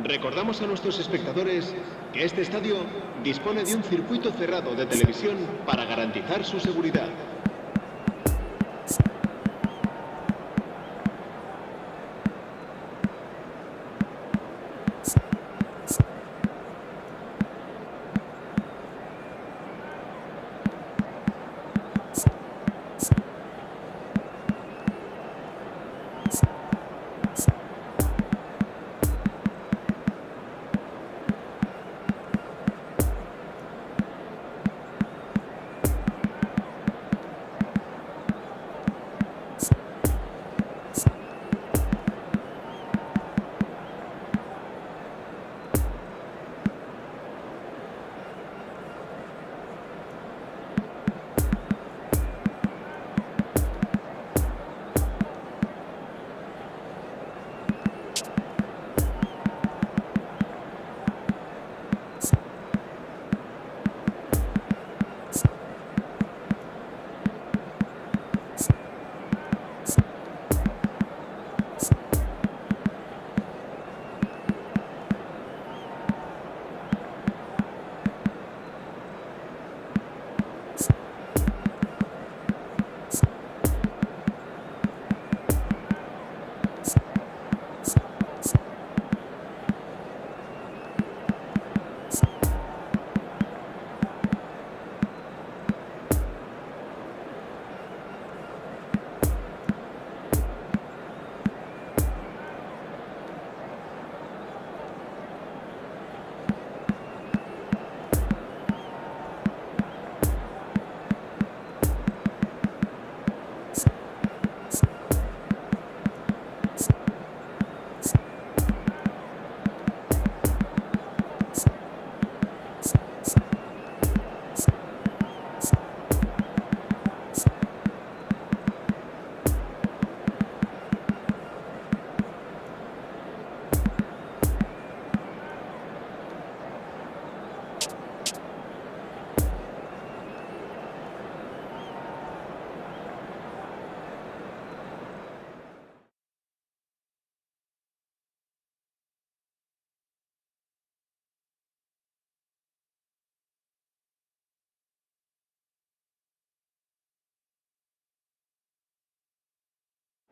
Recordamos a nuestros espectadores que este estadio dispone de un circuito cerrado de televisión para garantizar su seguridad.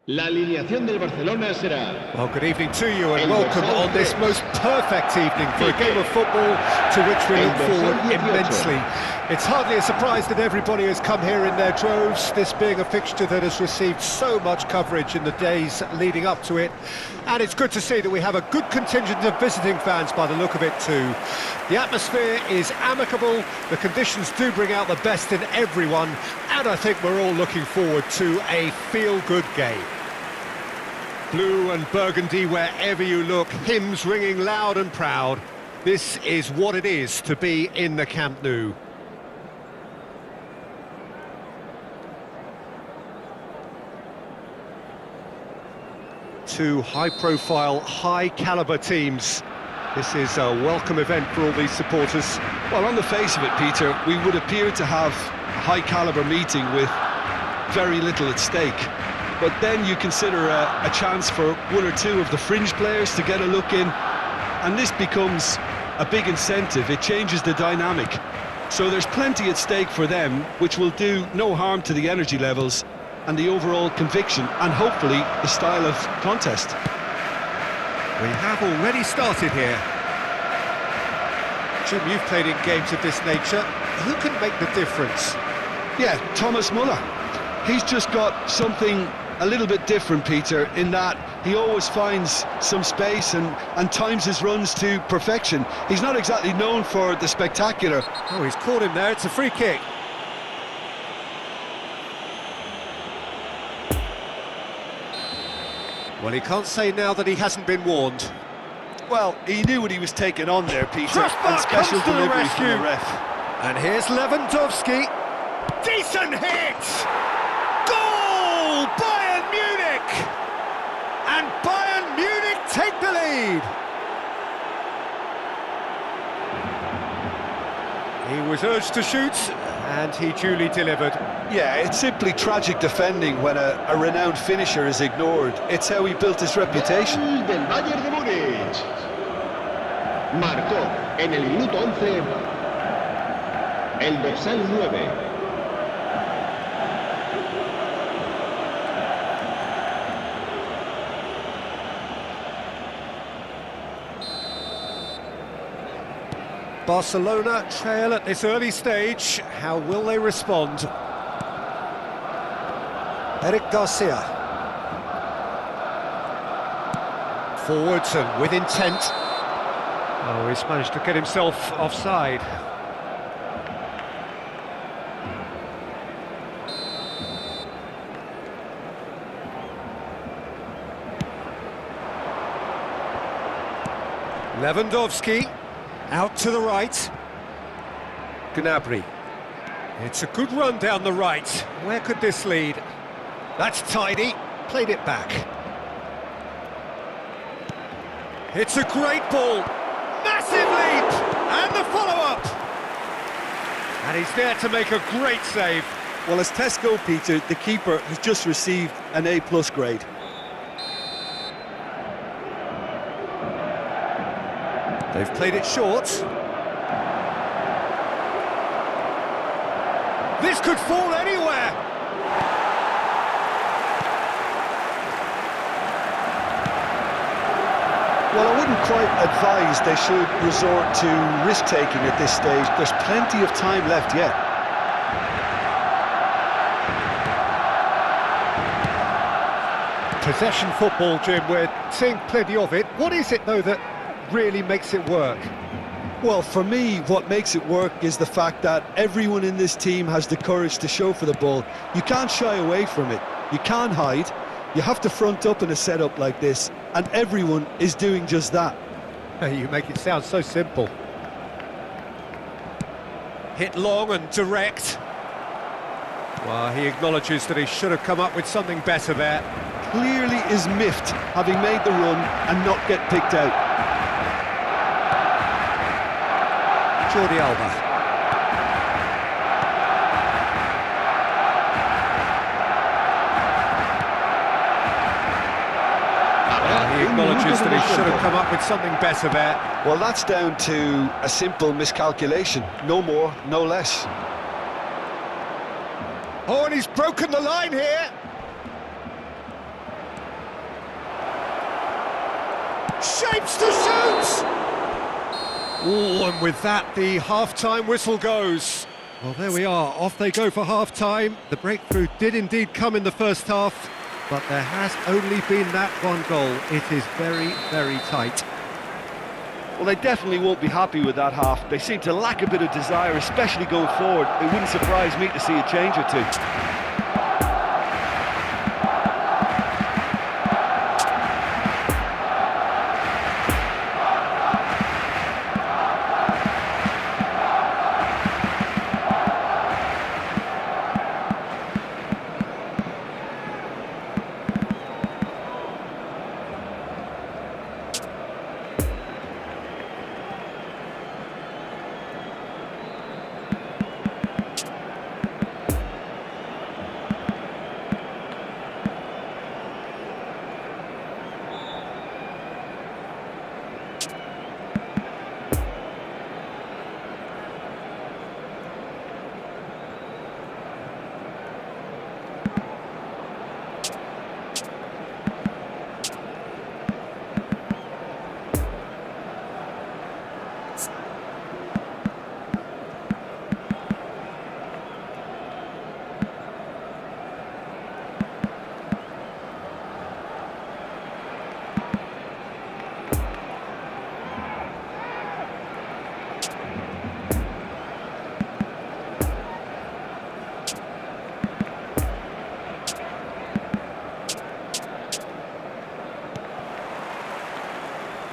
La alineación del Barcelona será... Well, good evening to you and welcome on this most perfect evening for a game of football to which we look forward immensely. It's hardly a surprise that everybody has come here in their droves, this being a fixture that has received so much coverage in the days leading up to it. And it's good to see that we have a good contingent of visiting fans by the look of it too. The atmosphere is amicable, the conditions do bring out the best in everyone, and I think we're all looking forward to a feel-good game. Blue and burgundy wherever you look, hymns ringing loud and proud. This is what it is to be in the Camp Nou. Two high-profile, high-caliber teams. This is a welcome event for all these supporters. Well, on the face of it, Peter, we would appear to have a high-caliber meeting with very little at stake. But then you consider a chance for one or two of the fringe players to get a look in, and this becomes a big incentive. It changes the dynamic. So there's plenty at stake for them, which will do no harm to the energy levels and the overall conviction, and hopefully the style of contest. We have already started here. Jim, you've played in games of this nature. Who can make the difference? Yeah, Thomas Muller. He's just got something a little bit different, Peter, in that he always finds some space and times his runs to perfection. He's not exactly known for the spectacular. Oh, he's caught him there. It's a free kick. Well, he can't say now that he hasn't been warned. Well, he knew what he was taking on there, Peter, and Crossbar special comes to the delivery rescue. from the ref. And here's Lewandowski. Decent hit! Goal! Bayern Munich! And Bayern Munich take the lead. He was urged to shoot, and he duly delivered. Yeah, it's simply tragic defending when a renowned finisher is ignored. It's how he built his reputation. Del Bayern de Múnich. Marcó en el minuto 11 el dorsal 9. Barcelona trail at this early stage. How will they respond? Eric Garcia. Forwards and with intent. Oh, he's managed to get himself offside. Lewandowski. Out to the right. Gnabry. It's a good run down the right. Where could this lead? That's tidy. Played it back. It's a great ball. Massive leap! And the follow-up! And he's there to make a great save. Well, as tests go, Peter, the keeper has just received an A+ grade. They've played it short. This could fall anywhere! Well, I wouldn't quite advise they should resort to risk-taking at this stage. There's plenty of time left yet. Possession football, Jim, we're seeing plenty of it. What is it, though, that really makes it work? Well, for me, what makes it work is the fact that everyone in this team has the courage to show for the ball. You can't shy away from it. You can't hide. You have to front up in a setup like this, and everyone is doing just that. You make it sound so simple. Hit long and direct. Well, he acknowledges that he should have come up with something better there. Clearly is miffed, having made the run and not get picked out. Jordi Alba. He acknowledges that he should have come up with something better there. Well, that's down to a simple miscalculation. No more, no less. Oh, and he's broken the line here. Shapes to shoot! Oh, and with that, the half-time whistle goes. Well, there we are. Off they go for half-time. The breakthrough did indeed come in the first half, but there has only been that one goal. It is very, very tight. Well, they definitely won't be happy with that half. They seem to lack a bit of desire, especially going forward. It wouldn't surprise me to see a change or two.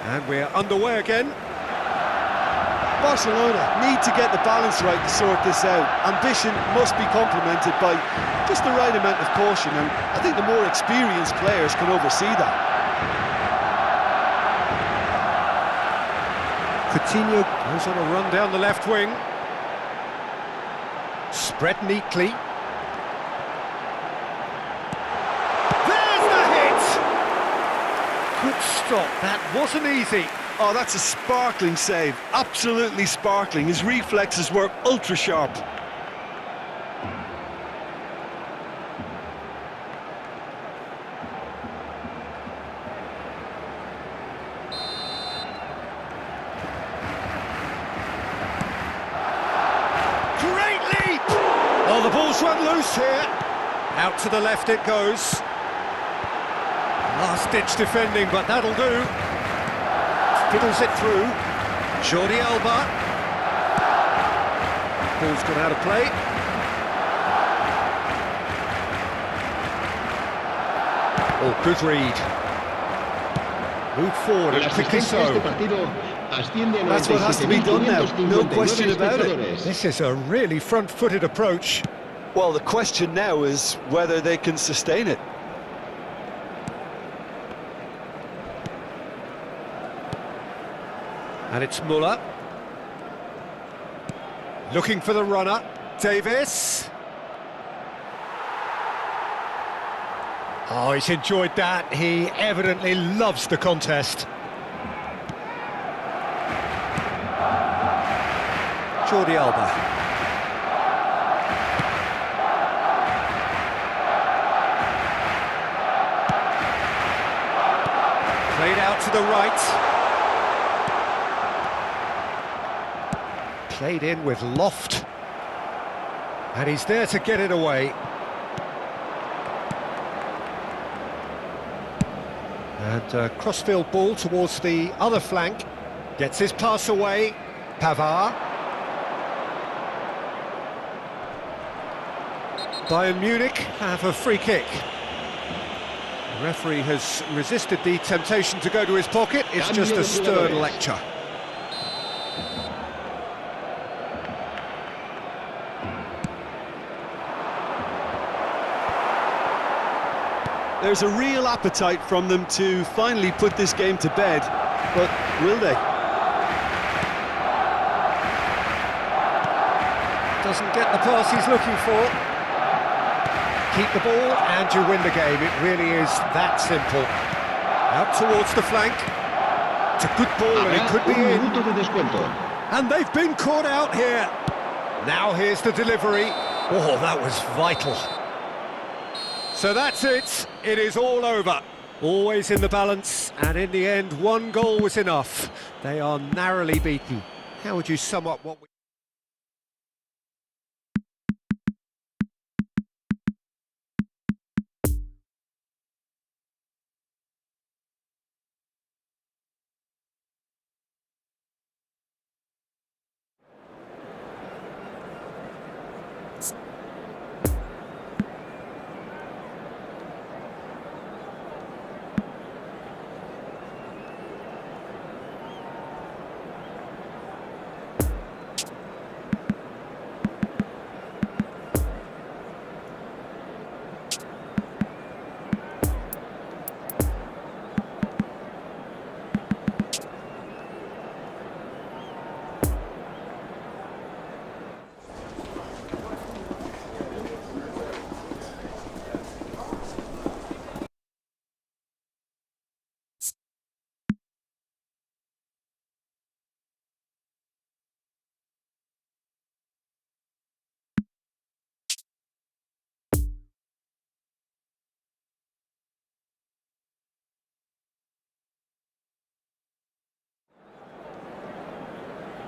And we're underway again. Barcelona need to get the balance right to sort this out. Ambition must be complemented by just the right amount of caution, and I think the more experienced players can oversee that. Coutinho goes on a run down the left wing. Spread neatly. There's the hit! Good stop, that wasn't easy. Oh, that's a sparkling save. Absolutely sparkling. His reflexes were ultra sharp. Great leap! Oh, the ball's run loose here. Out to the left it goes. Last-ditch defending, but that'll do. Fiddles it through. Jordi Alba. Ball's gone out of play. Oh, good read. Move forward and quickly so. That's what has to be done now, no question about it. This is a really front-footed approach. Well, the question now is whether they can sustain it. And it's Muller. Looking for the runner. Davis. Oh, he's enjoyed that. He evidently loves the contest. Jordi Alba. Played out to the right. Played in with loft. And he's there to get it away. And a crossfield ball towards the other flank. Gets his pass away. Pavard. Bayern Munich have a free kick. The referee has resisted the temptation to go to his pocket. It's just a stern lecture. There's a real appetite from them to finally put this game to bed, but will they? Doesn't get the pass he's looking for. Keep the ball and you win the game. It really is that simple. Out towards the flank. It's a good ball and it could be in. And they've been caught out here. Now here's the delivery. Oh, that was vital. So that's it. It is all over. Always in the balance, and in the end, one goal was enough. They are narrowly beaten. How would you sum up what we...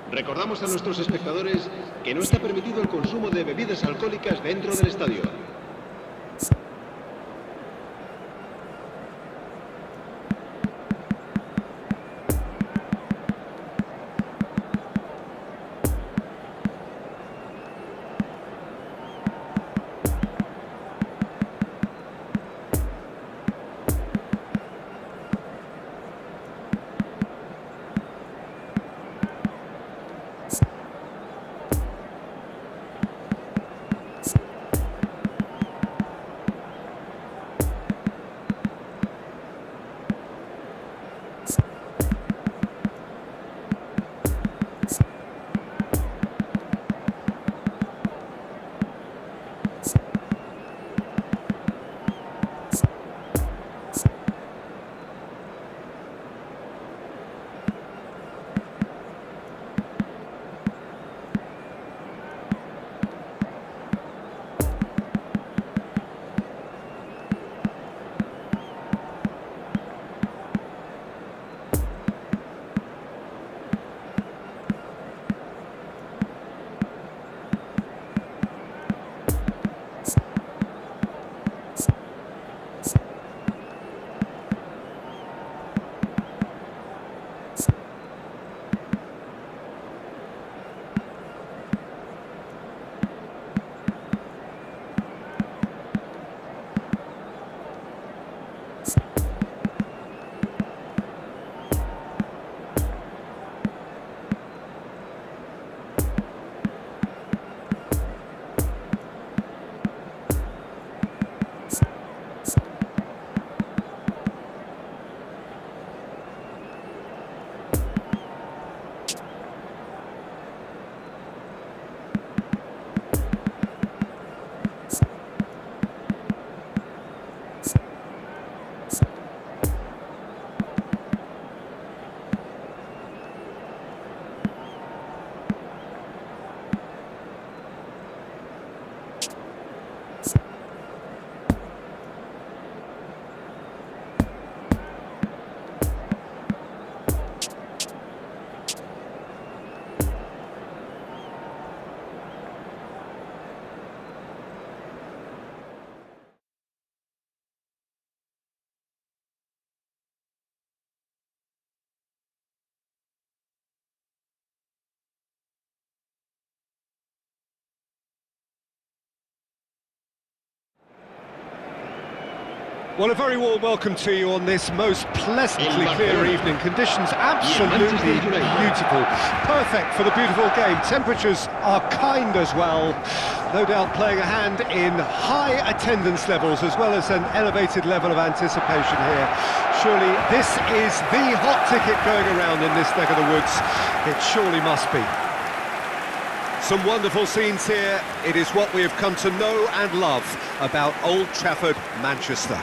Recordamos a nuestros espectadores que no está permitido el consumo de bebidas alcohólicas dentro del estadio. Well, a very warm welcome to you on this most pleasantly clear evening. Conditions absolutely beautiful. Perfect for the beautiful game. Temperatures are kind as well. No doubt playing a hand in high attendance levels as well as an elevated level of anticipation here. Surely this is the hot ticket going around in this neck of the woods. It surely must be. Some wonderful scenes here. It is what we have come to know and love about Old Trafford, Manchester.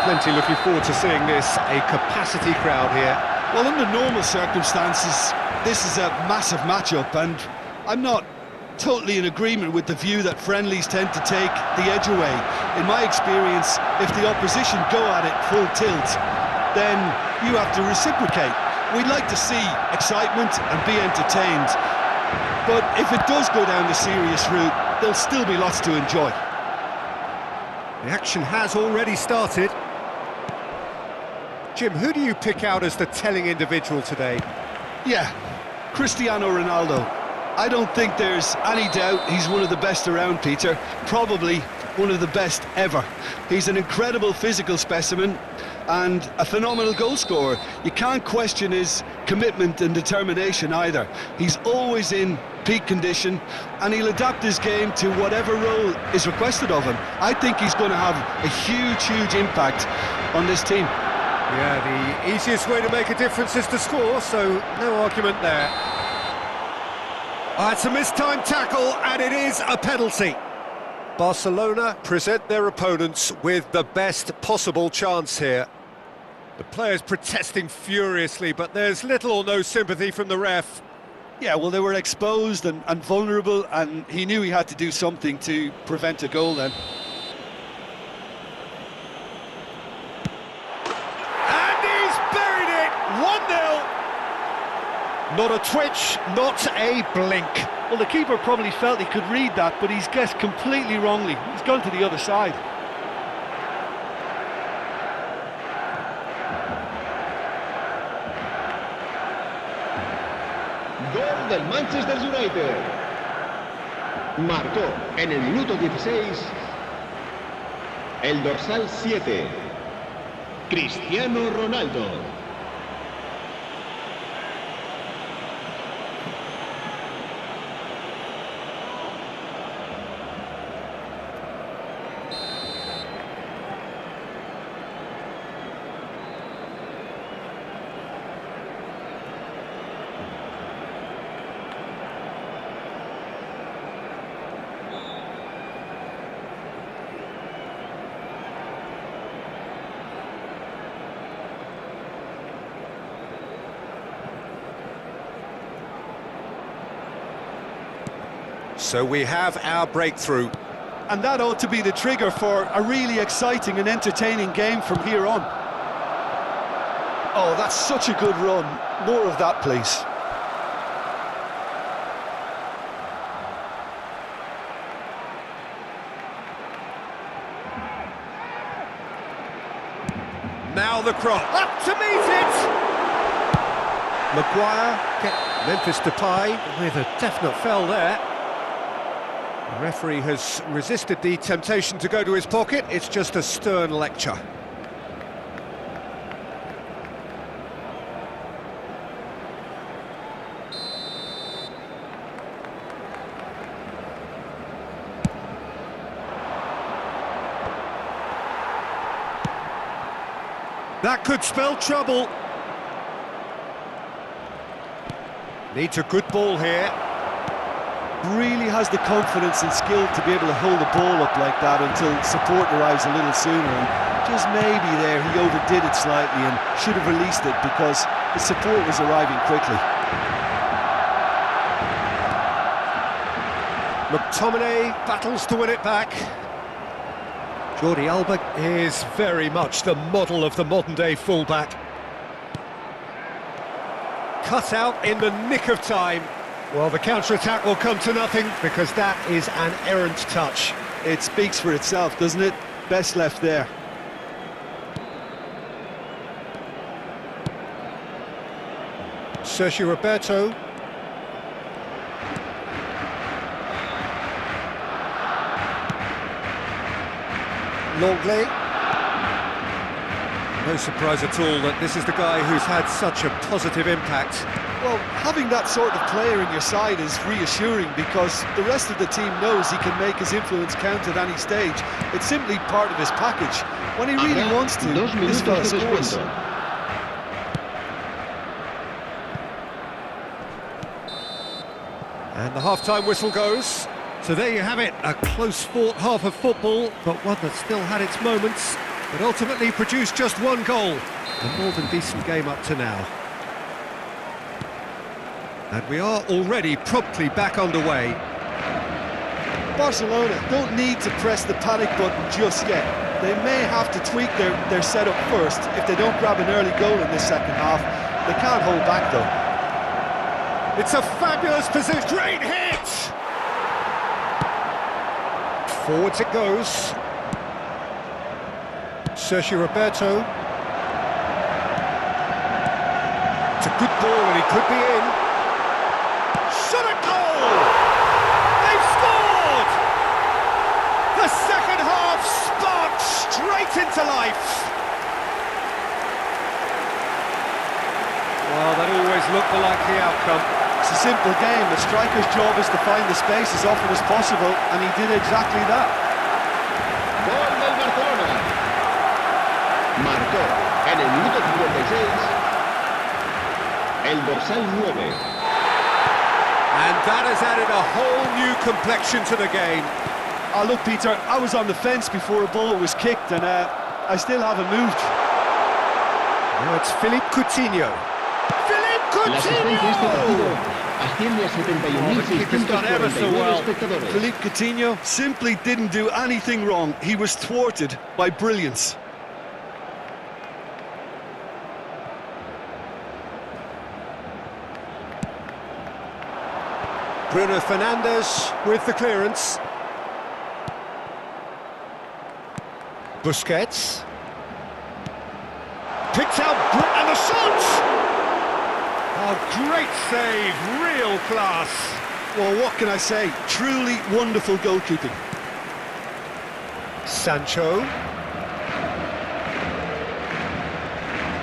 Plenty looking forward to seeing this, a capacity crowd here. Well, under normal circumstances, this is a massive matchup, and I'm not totally in agreement with the view that friendlies tend to take the edge away. In my experience, if the opposition go at it full tilt, then you have to reciprocate. We'd like to see excitement and be entertained, but if it does go down the serious route, there'll still be lots to enjoy. The action has already started. Jim, who do you pick out as the telling individual today? Yeah, Cristiano Ronaldo. I don't think there's any doubt he's one of the best around, Peter. Probably one of the best ever. He's an incredible physical specimen and a phenomenal goal scorer. You can't question his commitment and determination either. He's always in peak condition and he'll adapt his game to whatever role is requested of him. I think he's going to have a huge impact on this team. Yeah, the easiest way to make a difference is to score, so no argument there. It's a mistimed tackle, and it is a penalty. Barcelona present their opponents with the best possible chance here. The players protesting furiously, but there's little or no sympathy from the ref. Yeah, well, they were exposed and vulnerable, and he knew he had to do something to prevent a goal then. Not a twitch, not a blink. Well, the keeper probably felt he could read that, but he's guessed completely wrongly. He's gone to the other side. Gol del Manchester United. Marcó en el minuto 16 el dorsal 7, Cristiano Ronaldo. So we have our breakthrough. And that ought to be the trigger for a really exciting and entertaining game from here on. Oh, that's such a good run. More of that, please. Now the cross. Up to meet it! Maguire, Memphis Depay with a definite foul there. The referee has resisted the temptation to go to his pocket. It's just a stern lecture. That could spell trouble. Needs a good ball here. Really has the confidence and skill to be able to hold the ball up like that until support arrives a little sooner, and just maybe there he overdid it slightly and should have released it because the support was arriving quickly. McTominay battles to win it back. Jordi Alba is very much the model of the modern-day fullback. Cut out in the nick of time. Well, the counter-attack will come to nothing because that is an errant touch. It speaks for itself, doesn't it? Best left there. Sergio Roberto. Longley. No surprise at all that this is the guy who's had such a positive impact. Well, having that sort of player in your side is reassuring because the rest of the team knows he can make his influence count at any stage. It's simply part of his package. When he really wants to, this fella scores. And the half-time whistle goes. So there you have it, a close-fought half of football, but one that still had its moments, but ultimately produced just one goal. A more than decent game up to now. And we are already promptly back underway. Barcelona don't need to press the panic button just yet. They may have to tweak their setup first if they don't grab an early goal in this second half. They can't hold back though. It's a fabulous position, great hit! Forwards it goes. Sergio Roberto. It's a good ball and he could be in. Shot at goal! They've scored! The second half sparked straight into life. Well, that always looked the likely outcome. It's a simple game. The striker's job is to find the space as often as possible, and he did exactly that. Gol del Barcelona. Marcó en el minuto 56 el dorsal 9. And that has added a whole new complexion to the game. Oh, look, Peter, I was on the fence before a ball was kicked, and I still haven't moved. Now it's Philippe Coutinho. La asistencia a este partido asciende a 71.649 espectadores. Philippe Coutinho simply didn't do anything wrong. He was thwarted by brilliance. Bruno Fernandes with the clearance. Busquets. Picked out, and the shot! Oh, great save, real class. Well, what can I say? Truly wonderful goalkeeping. Sancho.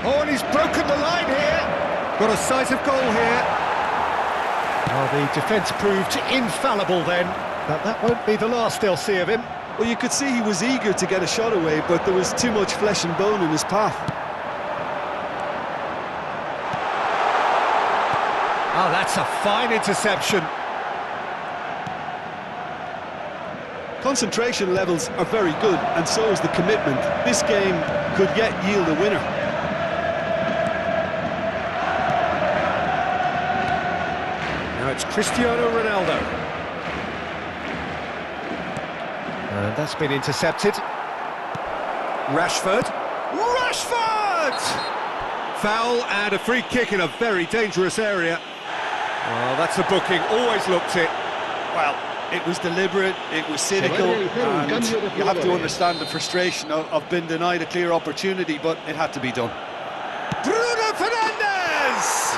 Oh, and he's broken the line here. Got a sight of goal here. Oh, the defence proved infallible then, but that won't be the last they'll see of him. Well, you could see he was eager to get a shot away, but there was too much flesh and bone in his path. Oh, that's a fine interception. Concentration levels are very good, and so is the commitment. This game could yet yield a winner. Now it's Cristiano Ronaldo. And that's been intercepted. Rashford. Rashford! Foul and a free kick in a very dangerous area. Well, that's a booking, always looked it. Well, it was deliberate, it was cynical, and you have to understand the frustration of being denied a clear opportunity, but it had to be done. Bruno Fernandes!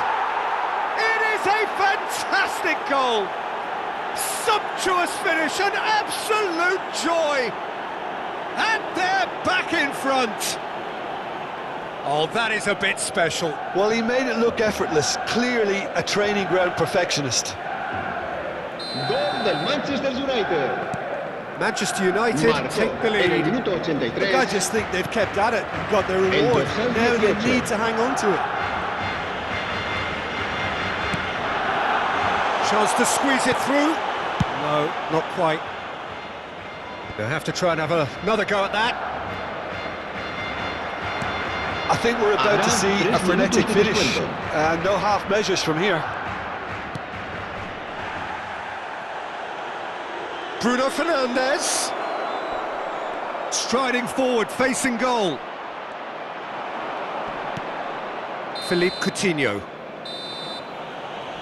It is a fantastic goal! Sumptuous finish, an absolute joy! And they're back in front! Oh, that is a bit special. Well, he made it look effortless, clearly a training ground perfectionist. Gol del Manchester United. Manchester United take the En el lead. minuto Look, 83. I just think they've kept at it and got their reward. Now they need to hang on to it. Chance to squeeze it through. No, not quite. They'll have to try and have another go at that. I think we're about to see a frenetic finish. No half measures from here. Bruno Fernandes. Striding forward, facing goal. Philippe Coutinho.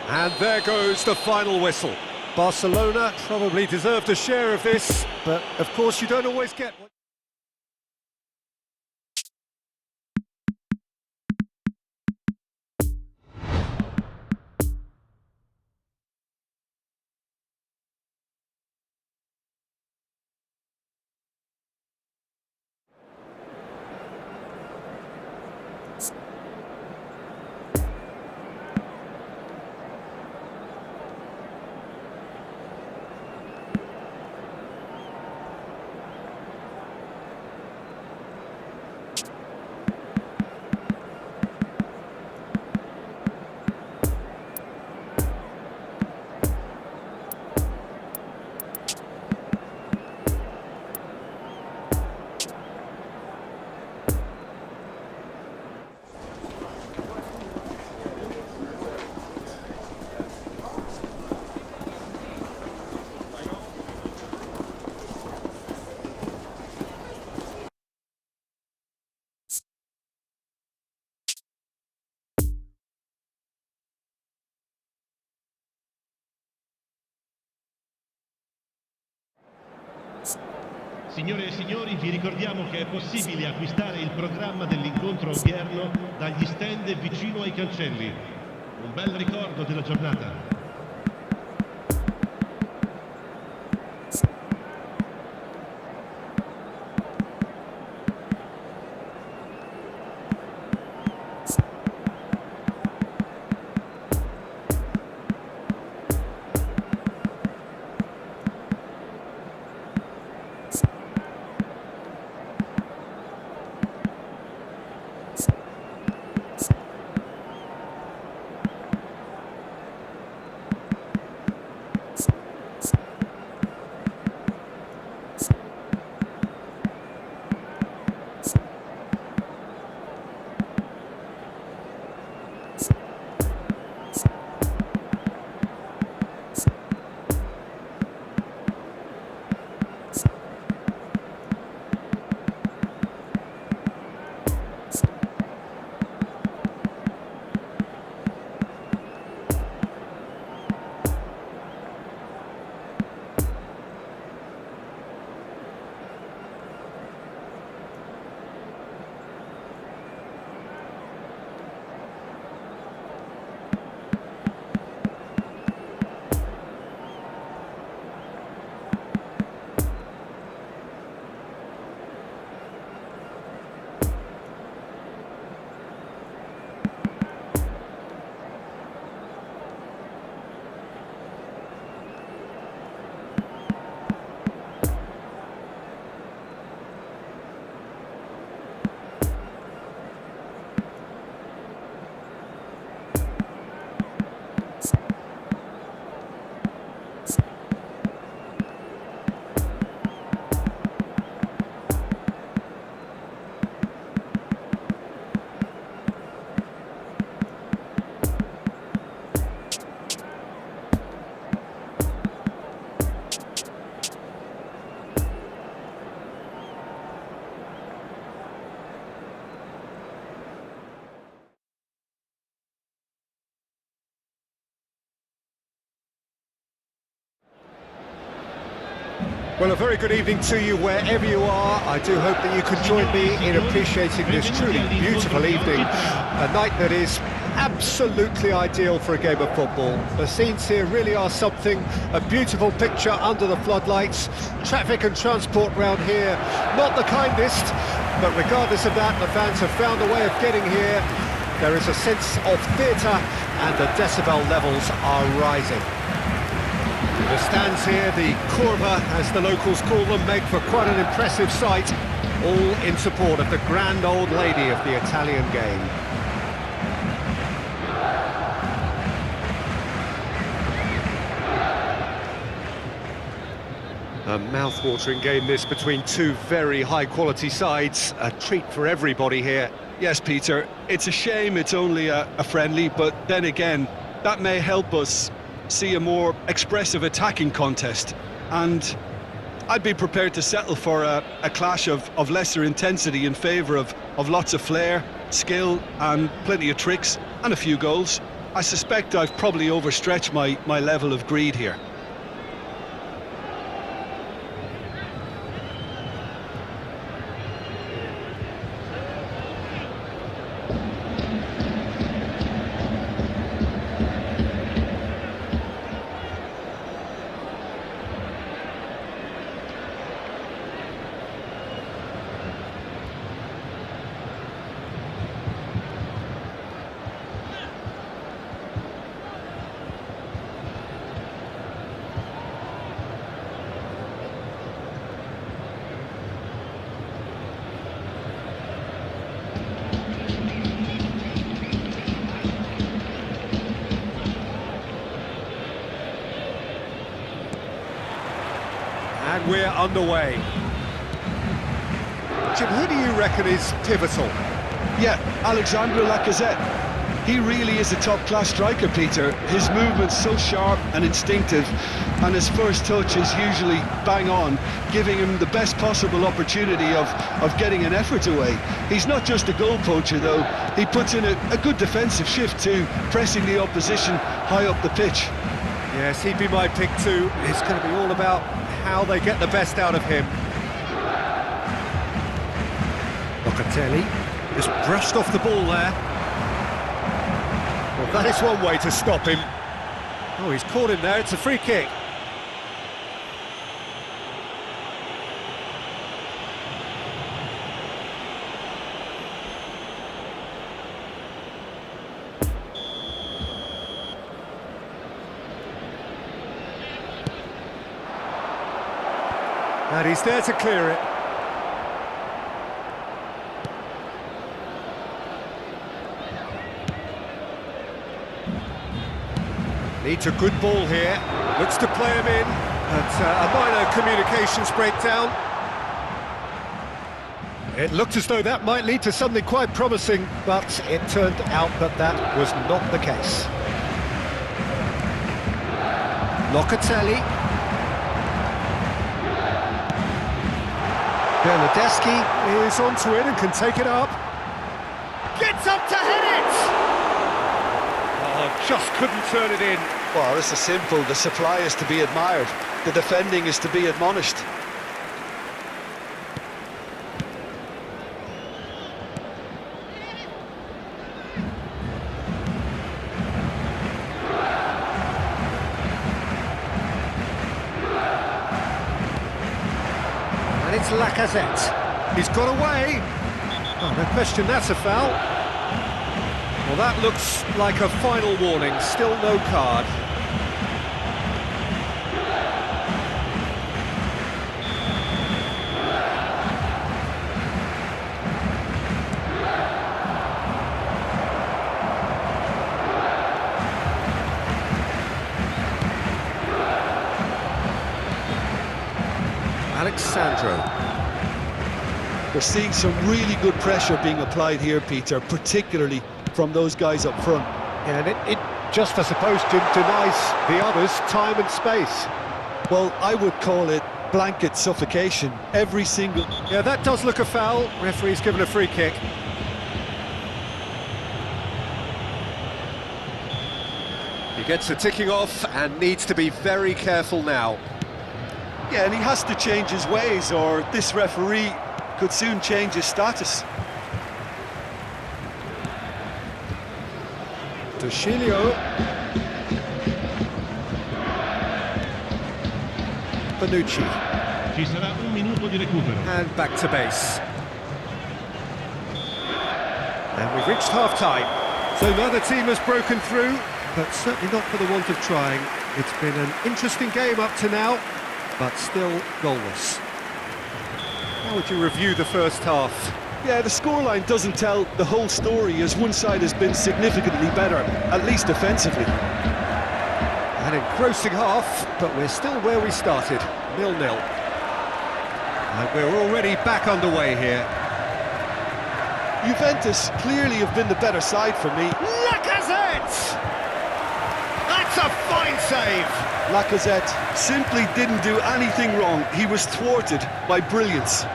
And there goes the final whistle. Barcelona probably deserved a share of this, but of course you don't always get what Signore e signori, vi ricordiamo che è possibile acquistare il programma dell'incontro odierno dagli stand vicino ai cancelli. Un bel ricordo della giornata. Well, a very good evening to you wherever you are. I do hope that you can join me in appreciating this truly beautiful evening. A night that is absolutely ideal for a game of football. The scenes here really are something. A beautiful picture under the floodlights. Traffic and transport round here, not the kindest. But regardless of that, the fans have found a way of getting here. There is a sense of theatre and the decibel levels are rising. The stands here, the curva, as the locals call them, make for quite an impressive sight, all in support of the grand old lady of the Italian game. A mouth-watering game this between two very high-quality sides, a treat for everybody here. Yes, Peter, it's a shame it's only a friendly, but then again, that may help us see a more expressive attacking contest, and I'd be prepared to settle for a clash of lesser intensity in favour of lots of flair, skill and plenty of tricks and a few goals. I suspect I've probably overstretched my level of greed here. And we're underway. Jim, who do you reckon is pivotal? Yeah, Alexandre Lacazette. He really is a top-class striker, Peter. His movement's so sharp and instinctive, and his first touch is usually bang on, giving him the best possible opportunity of getting an effort away. He's not just a goal poacher, though. He puts in a good defensive shift too, pressing the opposition high up the pitch. Yes, he'd be my pick too. It's going to be all about how they get the best out of him. Locatelli just brushed off the ball there. Well, that is one way to stop him. Oh, he's caught him there, it's a free kick. And he's there to clear it. Needs a good ball here. Looks to play him in. But a minor communications breakdown. It looked as though that might lead to something quite promising, but it turned out that that was not the case. Locatelli. Bernardeschi is onto it and can take it up. Gets up to hit it! Oh, just couldn't turn it in. Well, this is simple. The supply is to be admired. The defending is to be admonished. And it's Lacazette. He's got away. Oh, no question, that's a foul. Well, that looks like a final warning. Still no card. Alexandro. We're seeing some really good pressure being applied here, Peter, particularly from those guys up front. And it just, I suppose, denies the others time and space. Well, I would call it blanket suffocation. Every single... Yeah, that does look a foul. Referee's given a free kick. He gets the ticking off and needs to be very careful now. Yeah, and he has to change his ways, or this referee could soon change his status. Docilio. Bonucci. Ci sarà un minuto di recupero. And back to base. And we've reached half-time. So neither team has broken through, but certainly not for the want of trying. It's been an interesting game up to now, but still goalless. How would you review the first half? Yeah, the scoreline doesn't tell the whole story, as one side has been significantly better, at least defensively. An engrossing half, but we're still where we started, 0-0. And we're already back underway here. Juventus clearly have been the better side for me. Lacazette! That's a fine save! Lacazette simply didn't do anything wrong. He was thwarted by brilliance.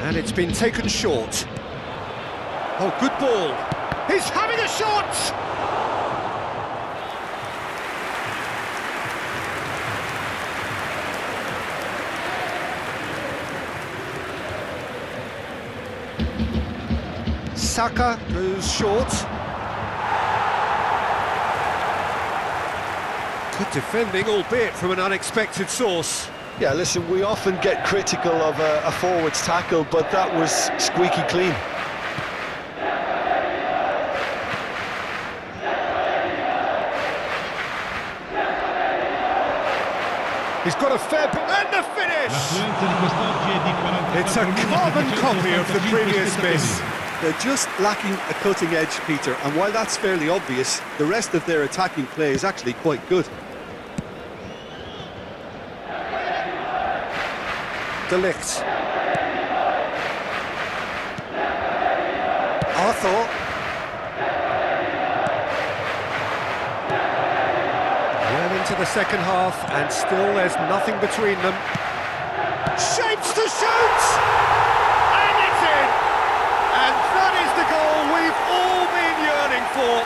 And it's been taken short. Oh, good ball. He's having a shot! Saka goes short. Good defending, albeit from an unexpected source. Yeah, listen, we often get critical of a forward's tackle, but that was squeaky clean. He's got a fair... and the finish! L'affluenza di quest'oggi è di 44 It's a carbon copy of the previous miss. They're just lacking a cutting edge, Peter, and while that's fairly obvious, the rest of their attacking play is actually quite good. De Ligt. Arthur. Well into the second half, and still there's nothing between them. Shapes to shoot! And it's in! And that is the goal we've all been yearning for.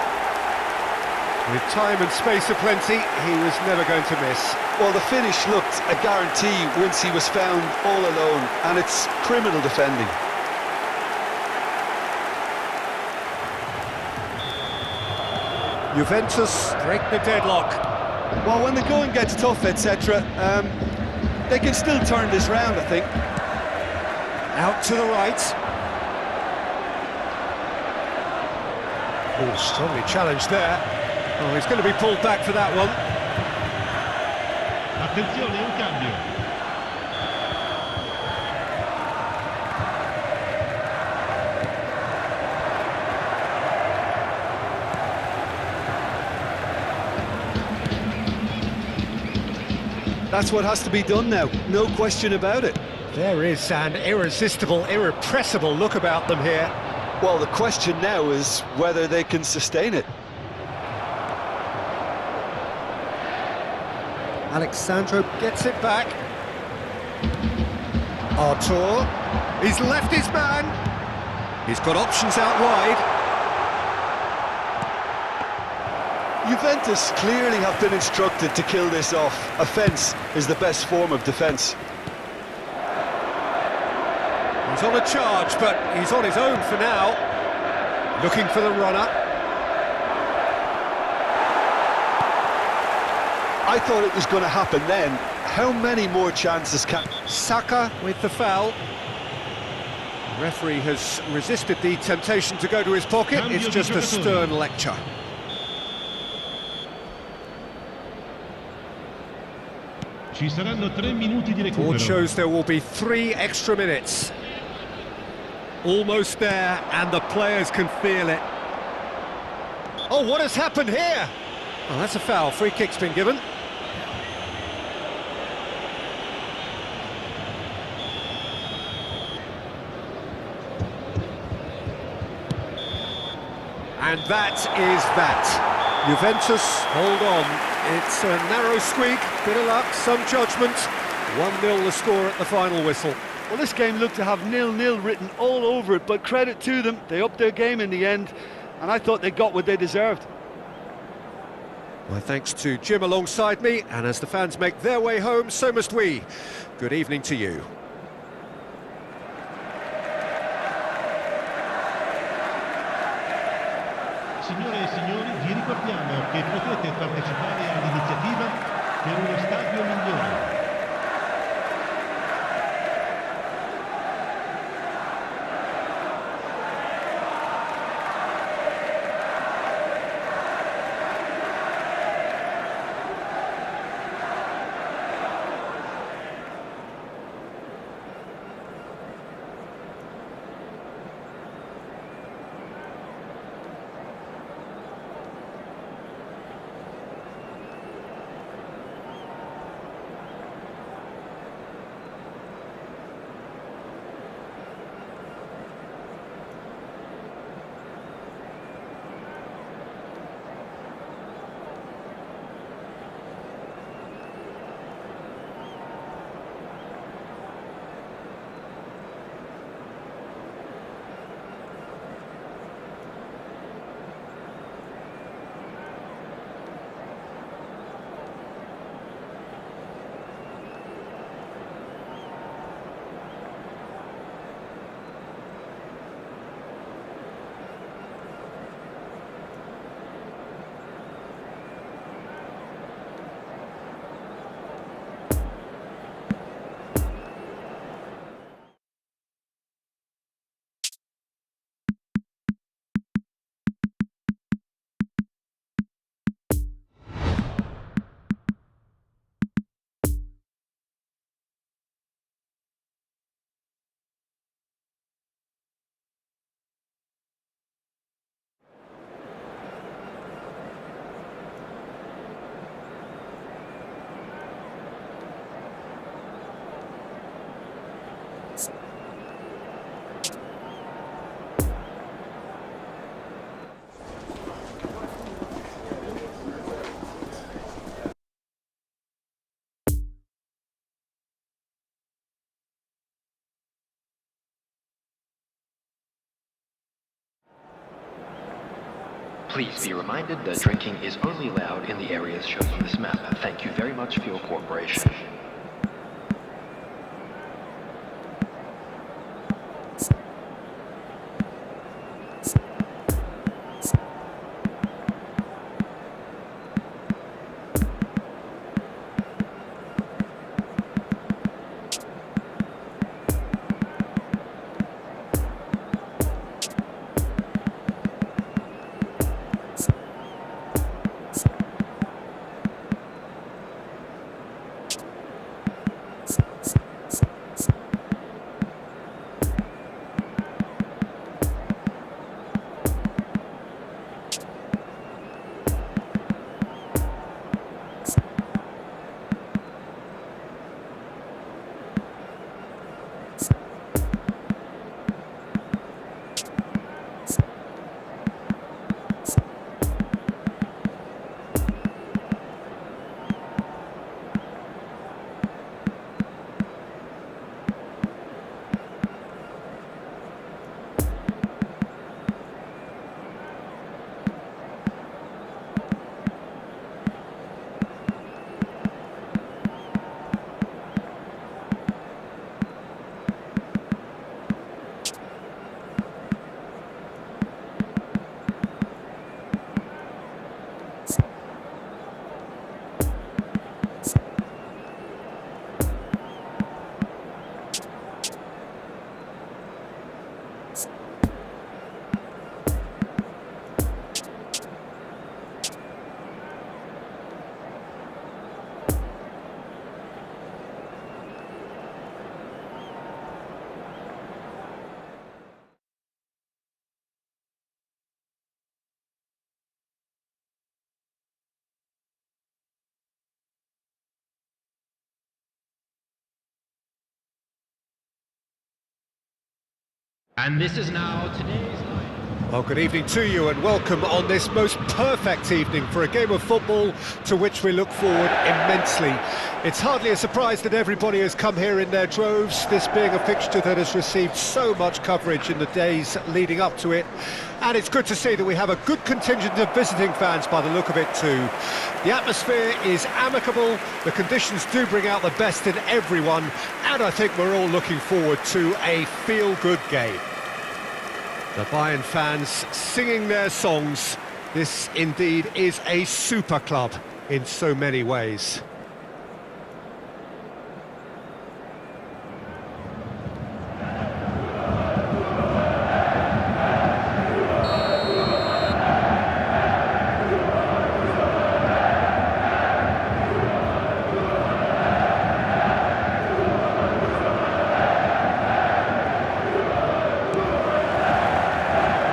With time and space aplenty, he was never going to miss. Well, the finish looked a guarantee once he was found all alone, and it's criminal defending. Juventus break the deadlock. Well, when the going gets tough, etc., they can still turn this round, I think. Out to the right. Oh, strongly challenged there. Oh, he's going to be pulled back for that one. Attenzione, un cambio. That's what has to be done now, no question about it. There is an irresistible, irrepressible look about them here. Well, the question now is whether they can sustain it. Alexandro gets it back. Artur, he's left his man. He's got options out wide. Juventus clearly have been instructed to kill this off. Offence is the best form of defence. He's on a charge, but he's on his own for now. Looking for the runner. I thought it was going to happen then. How many more chances can... Saka with the foul. The referee has resisted the temptation to go to his pocket. It's just a stern lecture. Ci saranno 3 minuti di recupero. Board shows there will be 3 extra minutes. Almost there, and the players can feel it. Oh, what has happened here? Oh, that's a foul. Free kick's been given. And that is that. Juventus, hold on. It's a narrow squeak, bit of luck, some judgment. 1-0 the score at the final whistle. Well, this game looked to have 0-0 written all over it, but credit to them, they upped their game in the end, and I thought they got what they deserved. My thanks to Jim alongside me, and as the fans make their way home, so must we. Good evening to you. Signore e signori, vi ricordiamo che potete partecipare all'iniziativa per uno stadio migliore. Please be reminded that drinking is only allowed in the areas shown on this map. Thank you very much for your cooperation. And this is now today's lineup. Well, good evening to you and welcome on this most perfect evening for a game of football to which we look forward immensely. It's hardly a surprise that everybody has come here in their droves, this being a fixture that has received so much coverage in the days leading up to it. And it's good to see that we have a good contingent of visiting fans by the look of it too. The atmosphere is amicable, the conditions do bring out the best in everyone, and I think we're all looking forward to a feel-good game. The Bayern fans singing their songs. This indeed is a super club in so many ways.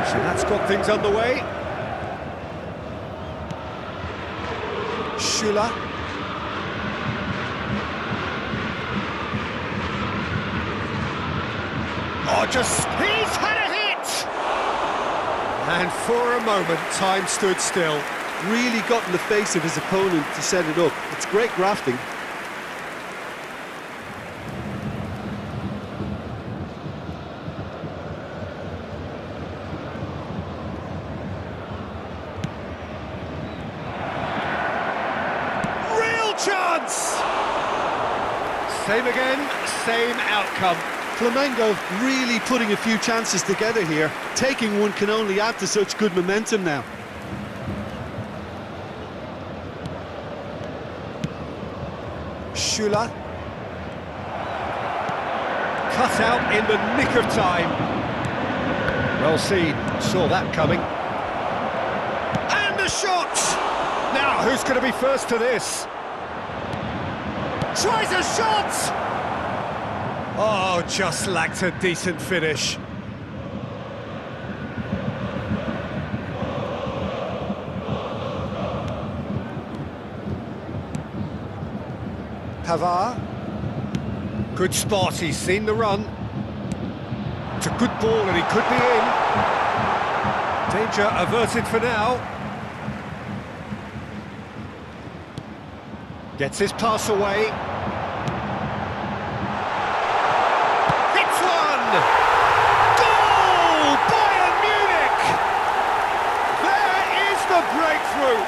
So that's got things underway. Schüller. Oh, he's had a hit! And for a moment, time stood still. Really got in the face of his opponent to set it up. It's great grafting. Chance! Same again, same outcome. Flamengo really putting a few chances together here. Taking one can only add to such good momentum now. Schüller. Cut out in the nick of time. Well seen, saw that coming. And the shot! Now, who's going to be first to this? Tries a shot! Oh, just lacked a decent finish. Pavard. Good spot, he's seen the run. It's a good ball and he could be in. Danger averted for now. Gets his pass away. Hits one! Goal! Bayern Munich! There is through.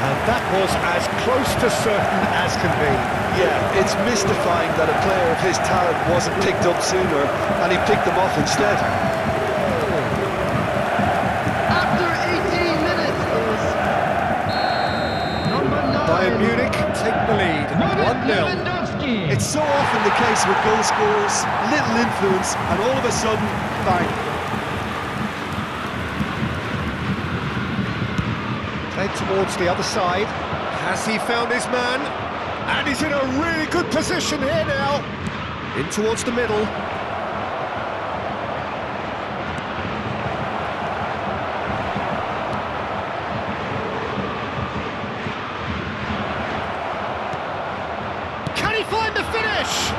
And that was as close to certain as can be. Yeah, it's mystifying that a player of his talent wasn't picked up sooner, and he picked them off instead. After 18 minutes is number 9. Bayern Munich take the lead, 1-0. It's so often the case with goal scorers, little influence, and all of a sudden, bang. Played towards the other side. Has he found his man? And he's in a really good position here now. In towards the middle. Can he find the finish?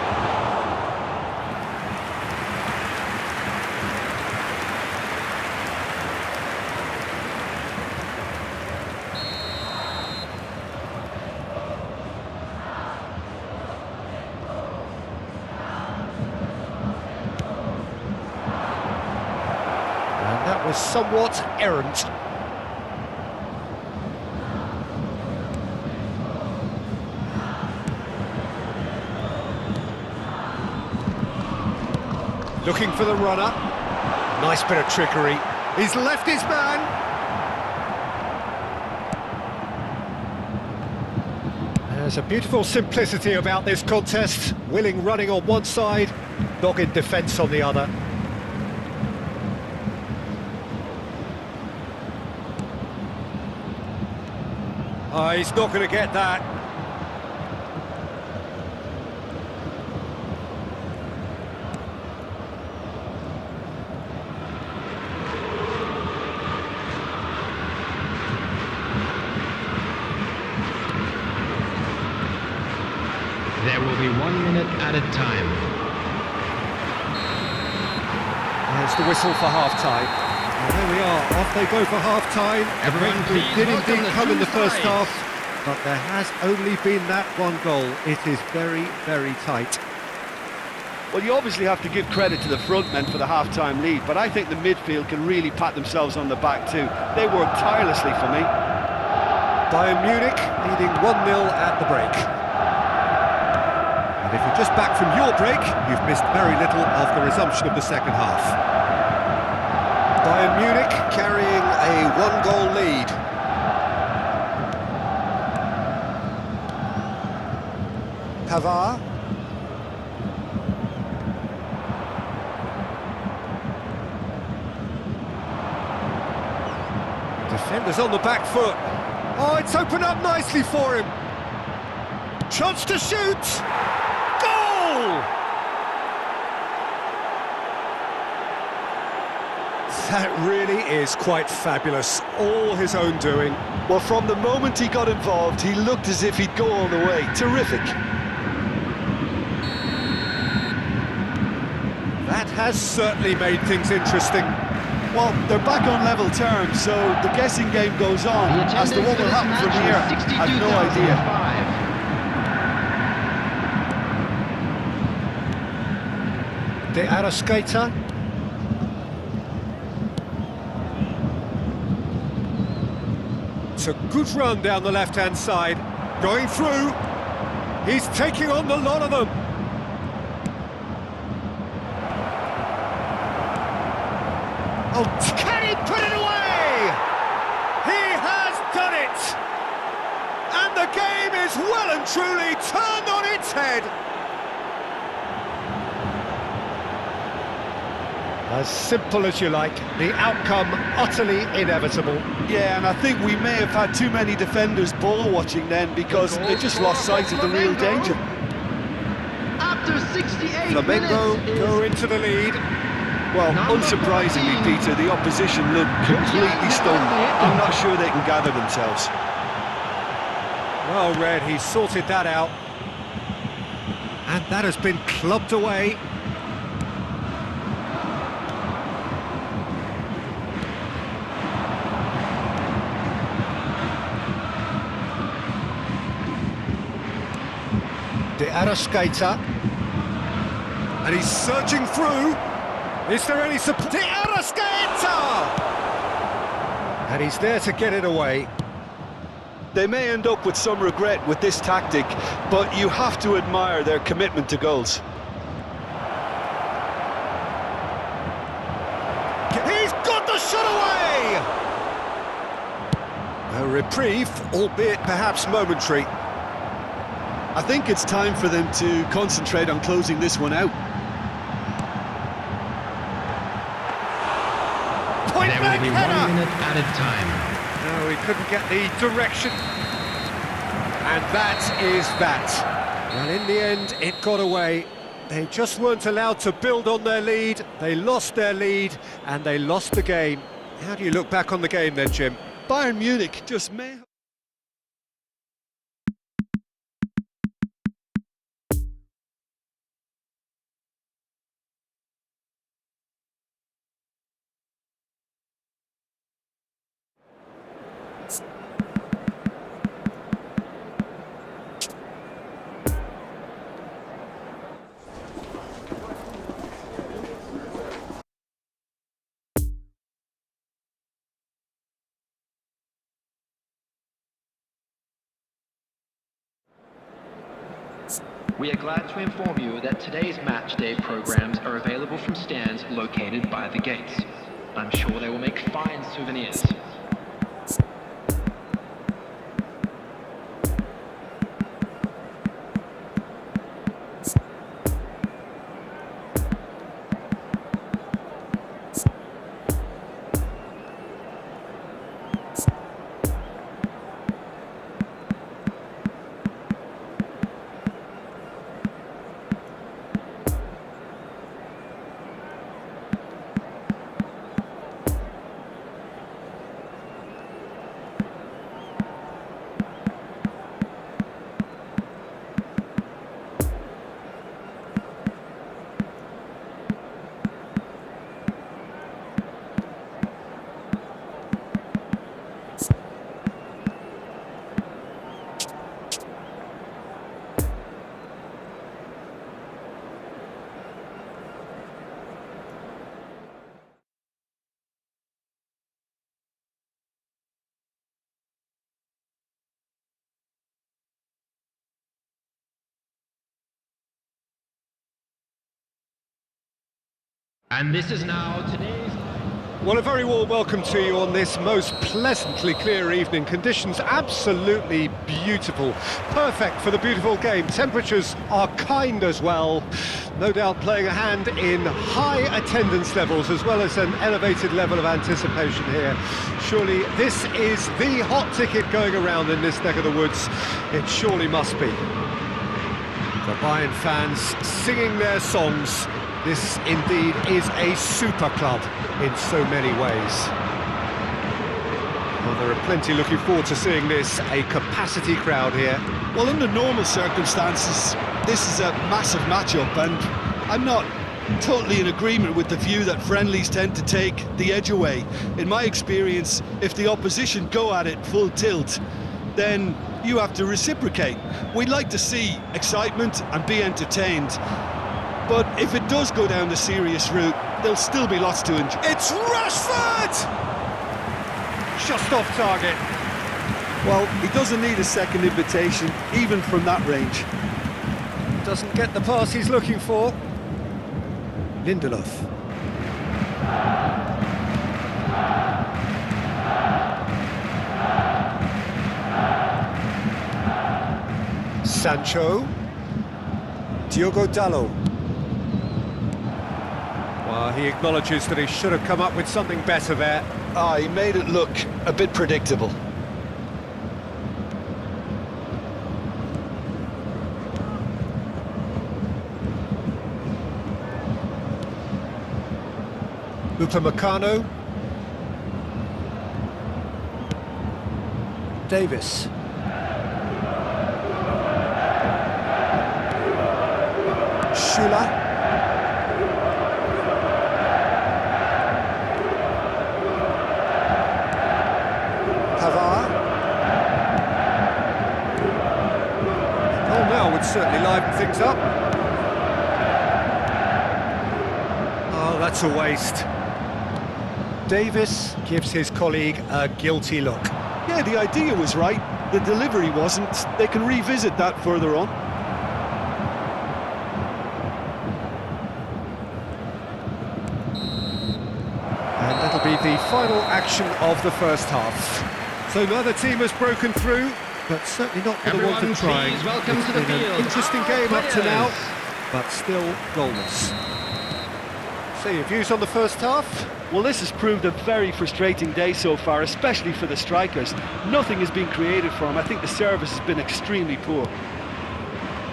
That was somewhat errant. Looking for the runner. Nice bit of trickery. He's left his man. There's a beautiful simplicity about this contest. Willing running on one side, dogged defence on the other. Oh, he's not going to get that. There will be 1 minute at a time. There's the whistle for half-time. And there we are, off they go for half-time. Everyone It please did look on indeed the come in two the first sides. half, but there has only been that one goal. It is very, very tight. Well, you obviously have to give credit to the front men for the half-time lead, but I think the midfield can really pat themselves on the back too. They worked tirelessly for me. Bayern Munich leading 1-0 at the break. And if you're just back from your break, you've missed very little of the resumption of the second half. Bayern Munich carrying a one-goal lead. Pavard. Defenders on the back foot. Oh, it's opened up nicely for him. Chance to shoot. Goal! That really is quite fabulous. All his own doing. Well, from the moment he got involved, he looked as if he'd go all the way. Terrific. That has certainly made things interesting. Well, they're back on level terms, so the guessing game goes on. As to what will happen from here, I've no idea. De Arrascaeta. It's a good run down the left-hand side. Going through. He's taking on the lot of them. Oh, can he put it away? He has done it! And the game is well and truly turned on its head. As simple as you like, the outcome utterly inevitable. Yeah, and I think we may have had too many defenders ball watching then because they just lost sight of the real danger. After 68 Flamengo minutes go is into the lead. Well, Number unsurprisingly, 14. Peter, the opposition look completely stunned. I'm not sure they can gather themselves. Well read, he sorted that out. And that has been clubbed away. De Arrascaeta. And he's searching through. Is there any support? De Arrascaeta! And he's there to get it away. They may end up with some regret with this tactic, but you have to admire their commitment to goals. He's got the shot away! A reprieve, albeit perhaps momentary. I think it's time for them to concentrate on closing this one out. Point There blank will be header! 1 minute added time. No, he couldn't get the direction. And that is that. Well, in the end, it got away. They just weren't allowed to build on their lead. They lost their lead, and they lost the game. How do you look back on the game then, Jim? Bayern Munich just may... We are glad to inform you that today's match day programs are available from stands located by the gates. I'm sure they will make fine souvenirs. And this is now today's... Well, a very warm welcome to you on this most pleasantly clear evening. Conditions absolutely beautiful. Perfect for the beautiful game. Temperatures are kind as well. No doubt playing a hand in high attendance levels as well as an elevated level of anticipation here. Surely this is the hot ticket going around in this neck of the woods. It surely must be. The Bayern fans singing their songs. This indeed is a super club in so many ways. Well, there are plenty looking forward to seeing this, a capacity crowd here. Well, under normal circumstances, this is a massive matchup, and I'm not totally in agreement with the view that friendlies tend to take the edge away. In my experience, if the opposition go at it full tilt, then you have to reciprocate. We'd like to see excitement and be entertained. But if it does go down the serious route, there'll still be lots to enjoy. It's Rashford! Just off target. Well, he doesn't need a second invitation, even from that range. Doesn't get the pass he's looking for. Lindelof. Sancho. Diogo Dalot. Well, he acknowledges that he should have come up with something better there. He made it look a bit predictable. Upamecano. Davis. Schüller. Would certainly liven things up. Oh, that's a waste. Davis gives his colleague a guilty look. Yeah, the idea was right, the delivery wasn't. They can revisit that further on. And that'll be the final action of the first half. So neither team has broken through, but certainly not for the want of trying. Please welcome It's to the been field an interesting our game up to now, players. but still goalless. So your views on the first half? Well, this has proved a very frustrating day so far, especially for the strikers. Nothing has been created for them. I think the service has been extremely poor.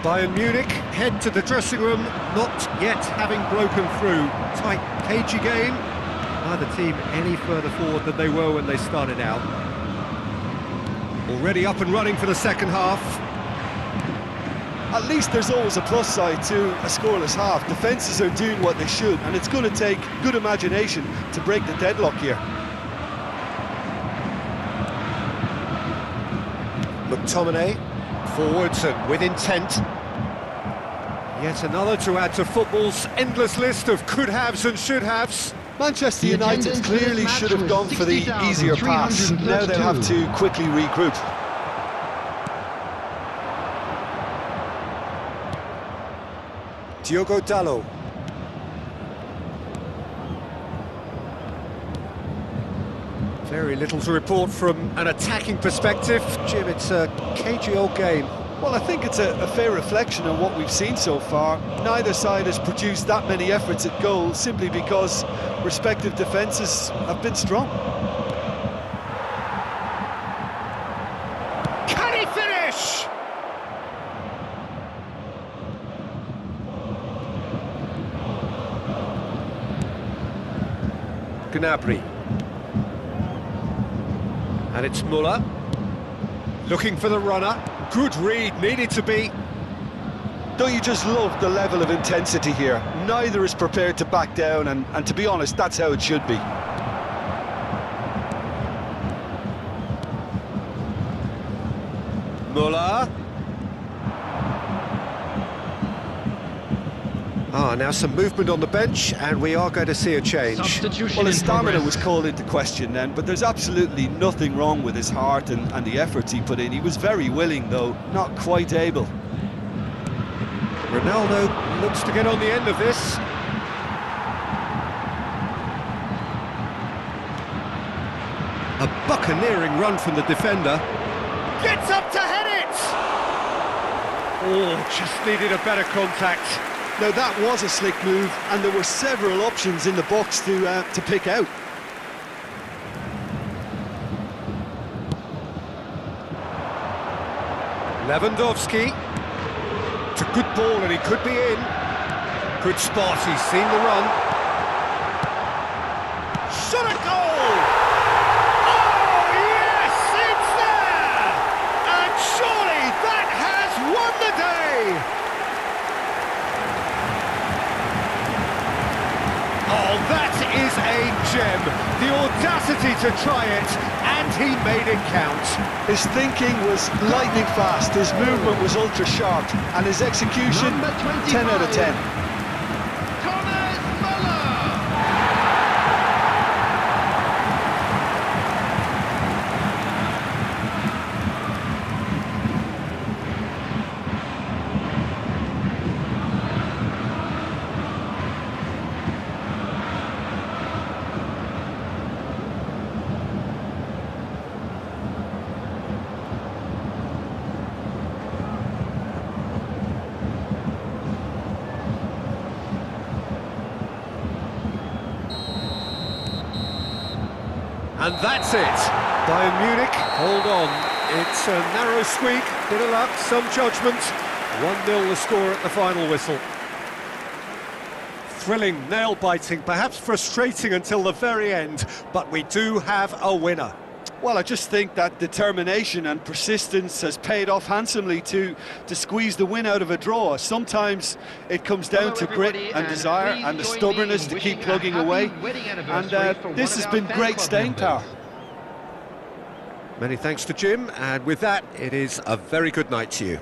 Bayern Munich head to the dressing room, not yet having broken through. Tight, cagey game. Neither team any further forward than they were when they started out. Already up and running for the second half. At least there's always a plus side to a scoreless half. Defences are doing what they should, and it's going to take good imagination to break the deadlock here. McTominay, forwards and with intent. Yet another to add to football's endless list of could-haves and should-haves. Manchester The United attendance for clearly this match should have was gone for the easier pass. Now they'll have to quickly regroup. Diogo Dalot. Very little to report from an attacking perspective. Jim, it's a cagey old game. Well, I think it's a fair reflection on what we've seen so far. Neither side has produced that many efforts at goal simply because respective defences have been strong. Can he finish? Gnabry. And it's Muller. Looking for the runner. Good read, needed to be. Don't you just love the level of intensity here? Neither is prepared to back down, and to be honest, that's how it should be. Muller. Now some movement on the bench, and we are going to see a change. Substitution Well, his in stamina progress. was called into question then, but there's absolutely nothing wrong with his heart and the efforts he put in. He was very willing, though, not quite able. Ronaldo looks to get on the end of this. A buccaneering run from the defender. Gets up to head it! Oh, just needed a better contact. Now, that was a slick move, and there were several options in the box to pick out. Lewandowski. It's a good ball and he could be in. Good spot, he's seen the run. Shot a goal! Oh yes, it's there! And surely that has won the day! Oh, that is a gem. The audacity to try it, and he made it count. His thinking was lightning fast, his movement was ultra sharp, and his execution, Number 25. 10 out of 10. Thomas Muller. And that's it. Bayern Munich, hold on. It's a narrow squeak, bit of luck, some judgment. 1-0 the score at the final whistle. Thrilling, nail-biting, perhaps frustrating until the very end, but we do have a winner. Well, I just think that determination and persistence has paid off handsomely to squeeze the win out of a draw. Sometimes it comes down Hello, to grit everybody, and desire please and the join me stubbornness in to wishing keep a plugging happy away. wedding And anniversary for this one has of been our fan great club staying power. members. Many thanks to Jim, and with that, it is a very good night to you.